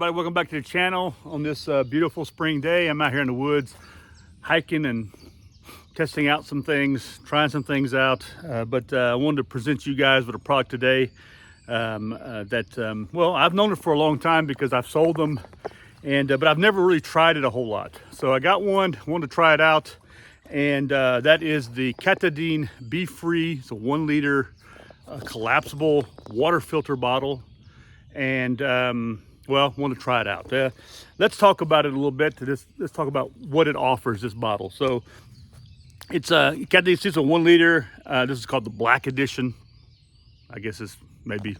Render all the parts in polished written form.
everybody, welcome back to the channel on this beautiful spring day. I'm out here in the woods hiking and testing out some things, trying some things out, but I wanted to present you guys with a product today well, I've known it for a long time because I've sold them, but I've never really tried it a whole lot. So I got one, wanted to try it out, and that is the Katadyn BeFree. It's a 1 liter collapsible water filter bottle, and well, want to try it out. Let's talk about it a little bit. Let's talk about what it offers, this bottle. So it's a 1 liter. This is called the Black Edition. I guess it's maybe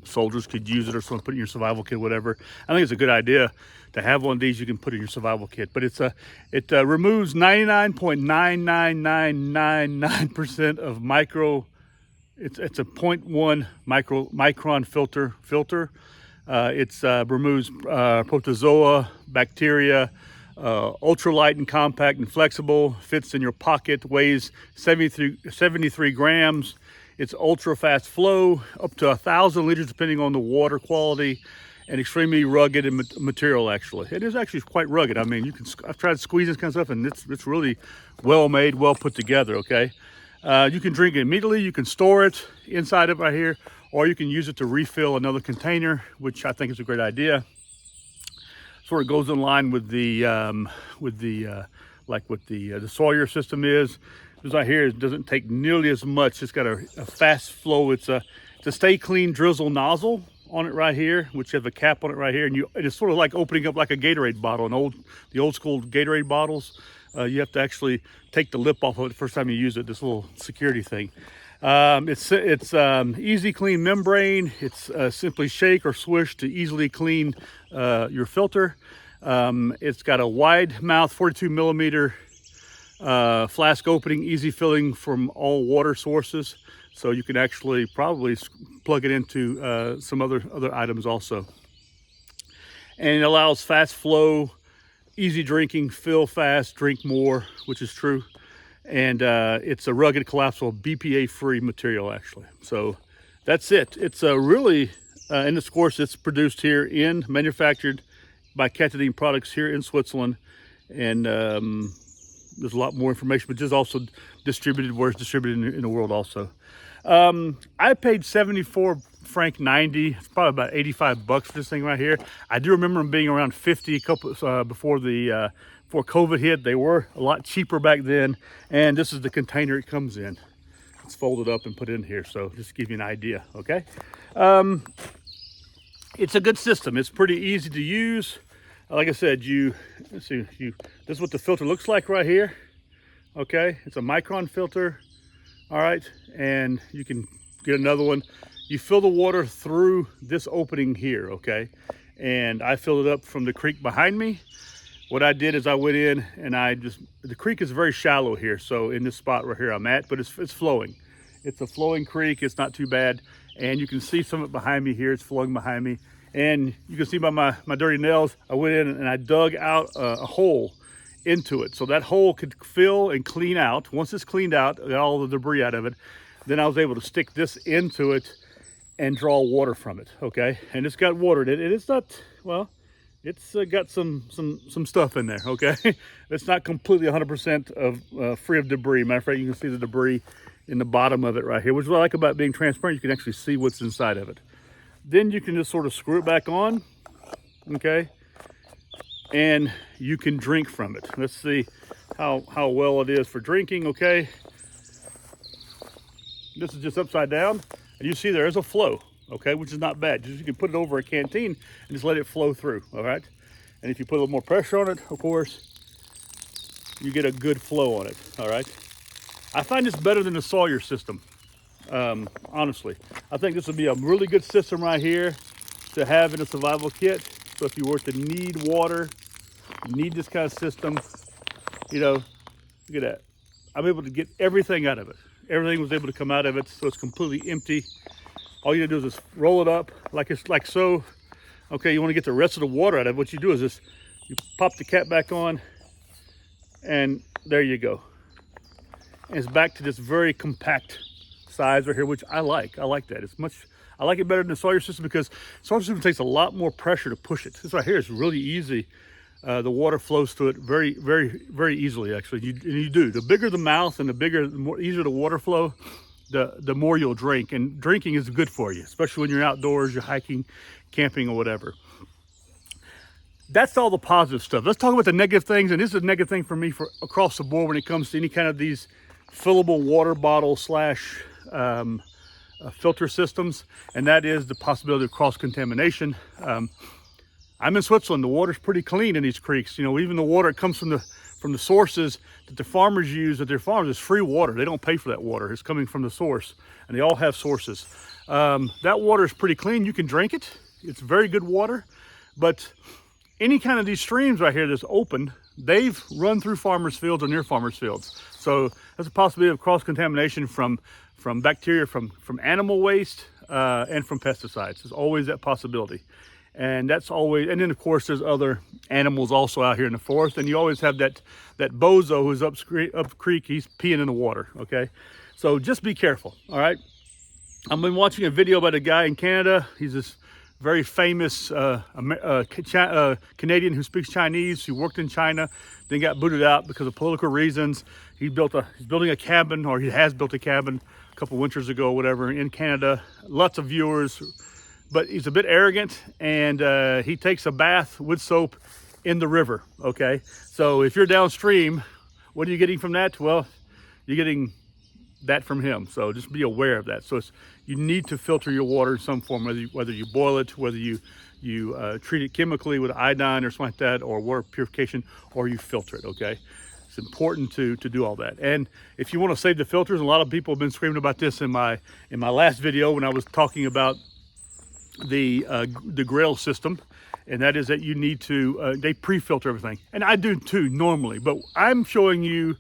soldiers could use it or something, put it in your survival kit, whatever. I think it's a good idea to have one of these you can put in your survival kit. But it removes 99.99999% of micro. It's a 0.1 micron filter. It removes protozoa, bacteria, ultralight and compact and flexible, fits in your pocket, weighs 73 grams. It's ultra fast flow, up to 1,000 liters depending on the water quality, and extremely rugged in material. Actually, it is actually quite rugged. I mean, I've tried squeezing this kind of stuff, and it's really well made, well put together. Okay, you can drink it immediately. You can store it inside of it right here, or you can use it to refill another container, which I think is a great idea. Sort of goes in line with the Sawyer system is. This right here doesn't take nearly as much. It's got a fast flow. It's a stay clean drizzle nozzle on it right here, which has a cap on it right here, and it's sort of like opening up like a Gatorade bottle. The old school Gatorade bottles, you have to actually take the lip off of it the first time you use it. This little security thing. It's easy clean membrane. It's simply shake or swish to easily clean your filter. It's got a wide mouth 42 millimeter flask opening, easy filling from all water sources. So you can actually probably plug it into some other items also. And it allows fast flow, easy drinking, fill fast, drink more, which is true. And it's a rugged, collapsible, BPA-free material, actually. So that's it. It's really, and of course, it's produced here manufactured by Katadyn products here in Switzerland. And there's a lot more information, but just also distributed where it's distributed in the world also. I paid 74 franc 90. It's probably about 85 bucks for this thing right here. I do remember them being around 50 before COVID hit. They were a lot cheaper back then, and this is the container it comes in. It's folded up and put in here, so just to give you an idea. Okay, it's a good system. It's pretty easy to use. Like I said, this is what the filter looks like right here. Okay, it's a micron filter. All right, and you can get another one. You fill the water through this opening here, okay? And I filled it up from the creek behind me. What I did is I went in and the creek is very shallow here, so in this spot right here I'm at, but it's flowing. It's a flowing creek, it's not too bad. And you can see some of it behind me here, it's flowing behind me. And you can see by my dirty nails, I went in and I dug out a hole into it. So that hole could fill and clean out. Once it's cleaned out, got all the debris out of it, then I was able to stick this into it and draw water from it, okay? And it's got water in it. And it's not, well, it's got some stuff in there, okay? It's not completely 100% free of debris. Matter of fact, you can see the debris in the bottom of it right here, which is what I like about being transparent. You can actually see what's inside of it. Then you can just sort of screw it back on, okay? And you can drink from it. Let's see how well it is for drinking, okay? This is just upside down, and you see there is a flow, okay, which is not bad. You can put it over a canteen and just let it flow through, all right? And if you put a little more pressure on it, of course, you get a good flow on it, all right? I find this better than the Sawyer system. Honestly, I think this would be a really good system right here to have in a survival kit. So if you were to need water, need this kind of system, you know, look at that. I'm able to get everything out of it. Everything was able to come out of it, so it's completely empty. All you gotta do is just roll it up like so. Okay, you want to get the rest of the water out of it. What you do is you pop the cap back on, and there you go. And it's back to this very compact size right here, which I like. I like that. I I like it better than the Sawyer system because Sawyer system takes a lot more pressure to push it. This right here is really easy. The water flows through it very, very, very easily, actually. You do. The bigger the mouth and the more easier the water flow, the more you'll drink. And drinking is good for you, especially when you're outdoors, you're hiking, camping, or whatever. That's all the positive stuff. Let's talk about the negative things. And this is a negative thing for me for across the board when it comes to any kind of these fillable water bottle slash filter systems. And that is the possibility of cross-contamination. I'm in Switzerland. The water's pretty clean in these creeks. You know, even the water that comes from the sources that the farmers use at their farms is free water. They don't pay for that water. It's coming from the source, and they all have sources. That water is pretty clean. You can drink it. It's very good water. But any kind of these streams right here that's open, they've run through farmers' fields or near farmers' fields. So there's a possibility of cross-contamination from bacteria, from animal waste, and from pesticides. There's always that possibility. And that's always, and then of course there's other animals also out here in the forest, and you always have that bozo who's up creek, he's peeing in the water, okay? So just be careful, all right? I've been watching a video about a guy in Canada. He's this very famous Canadian who speaks Chinese, who worked in China, then got booted out because of political reasons. He's building a cabin, or he has built a cabin a couple winters ago or whatever in Canada. Lots of viewers. But he's a bit arrogant, and he takes a bath with soap in the river, okay? So if you're downstream, what are you getting from that? Well, you're getting that from him. So just be aware of that. So you need to filter your water in some form, whether you boil it, whether you treat it chemically with iodine or something like that, or water purification, or you filter it, okay? It's important to do all that. And if you want to save the filters, a lot of people have been screaming about this in my last video when I was talking about the grill system, and that is that you need to they pre-filter everything, and I do too normally, but I'm showing you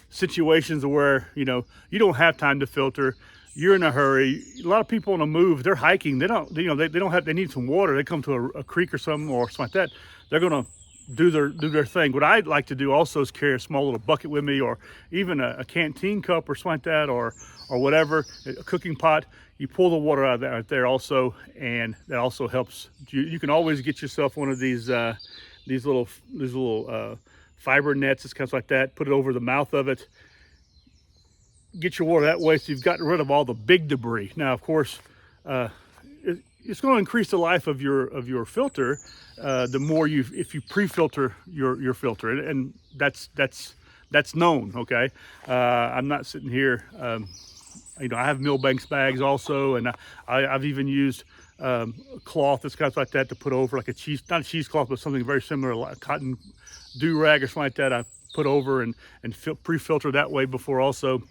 situations where you don't have time to filter, you're in a hurry. A lot of people on the move, they're hiking, they need some water, they come to a creek or something like that, they're gonna do their thing. What I'd like to do also is carry a small little bucket with me, or even a canteen cup or something like that, or whatever, a cooking pot. You pull the water out there also, and that also helps. You can always get yourself one of these little fiber nets, it's kind of like that. Put it over the mouth of it. Get your water that way, so you've gotten rid of all the big debris. Now, of course, it's going to increase the life of your filter the more if you pre-filter your filter, and that's known. Okay, I'm not sitting here. I have Millbanks bags also, and I've even used cloth that's kind of like that to put over, like not a cheesecloth, but something very similar, like a cotton do-rag or something like that. I put over and pre-filter that way before also.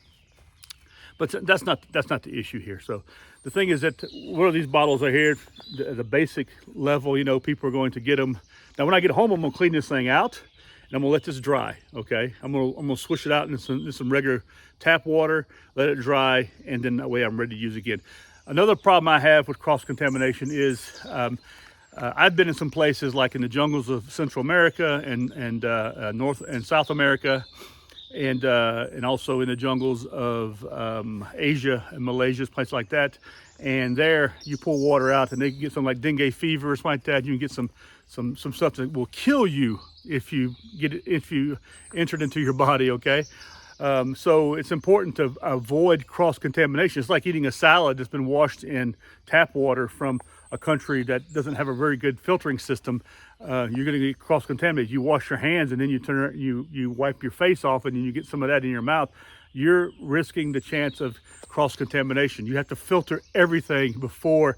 But that's not the issue here. So the thing is that one of these bottles right here, the basic level, people are going to get them. Now when I get home, I'm gonna clean this thing out, and I'm gonna let this dry. Okay, I'm gonna swish it out in some regular tap water, let it dry, and then that way I'm ready to use again. Another problem I have with cross-contamination is I've been in some places like in the jungles of Central America and North and South America, and also in the jungles of Asia and Malaysia, places like that. And there you pull water out, and they can get something like dengue fever or something like that. You can get some stuff that will kill you if you enter it into your body. Okay. So it's important to avoid cross-contamination. It's like eating a salad that's been washed in tap water from a country that doesn't have a very good filtering system. You're going to get cross-contaminated. You wash your hands, and then you wipe your face off, and then you get some of that in your mouth. You're risking the chance of cross-contamination. You have to filter everything before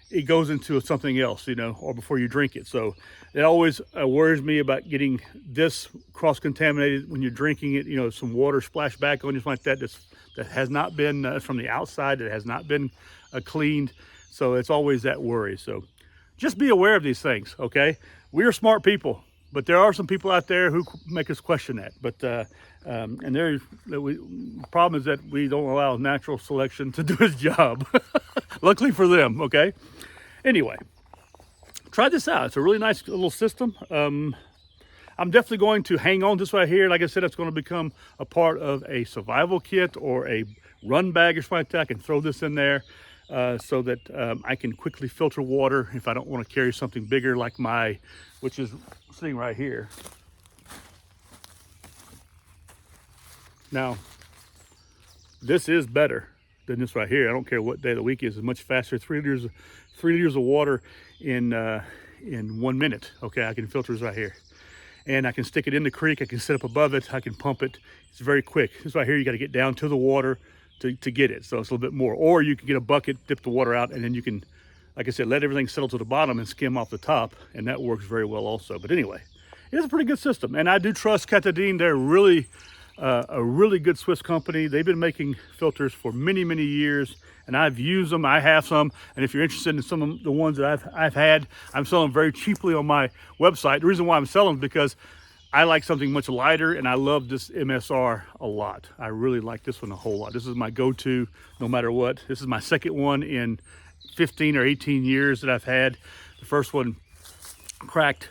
it goes into something else, or before you drink it. So it always worries me about getting this cross-contaminated when you're drinking it, some water splashed back on you, something like that, that has not been from the outside, that has not been cleaned. So it's always that worry. So just be aware of these things, okay? We are smart people, but there are some people out there who make us question that. But the problem is that we don't allow natural selection to do its job. Luckily for them, okay? Anyway, try this out. It's a really nice little system. I'm definitely going to hang on to this right here. Like I said, it's going to become a part of a survival kit or a run bag or something like that. I can throw this in there. so that I can quickly filter water if I don't want to carry something bigger like which is sitting right here. Now, this is better than this right here. I don't care what day of the week is. It's much faster. 3 liters of water in 1 minute. Okay, I can filter this right here. And I can stick it in the creek. I can sit up above it. I can pump it. It's very quick. This right here, you got to get down to the water to get it. So it's a little bit more. Or you can get a bucket, dip the water out, and then you can, like I said, let everything settle to the bottom and skim off the top. And that works very well also. But anyway, it's a pretty good system. And I do trust Katadyn. They're really a really good Swiss company. They've been making filters for many, many years, and I've used them. I have some, and if you're interested in some of the ones that I've had, I'm selling them very cheaply on my website. The reason why I'm selling them is because I like something much lighter, and I love this MSR a lot. I really like this one a whole lot. This is my go-to no matter what. This is my second one in 15 or 18 years that I've had. The first one cracked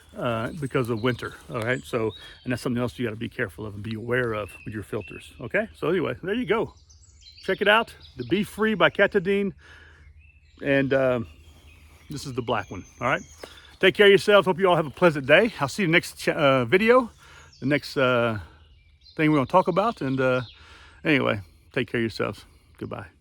because of winter. All right, so, and that's something else you got to be careful of and be aware of with your filters. Okay, so anyway, there you go. Check it out, the BeFree by Katadyn, and this is the black one. All right, take care of yourselves. Hope you all have a pleasant day. I'll see you next video, the next thing we're going to talk about. And anyway, take care of yourselves. Goodbye.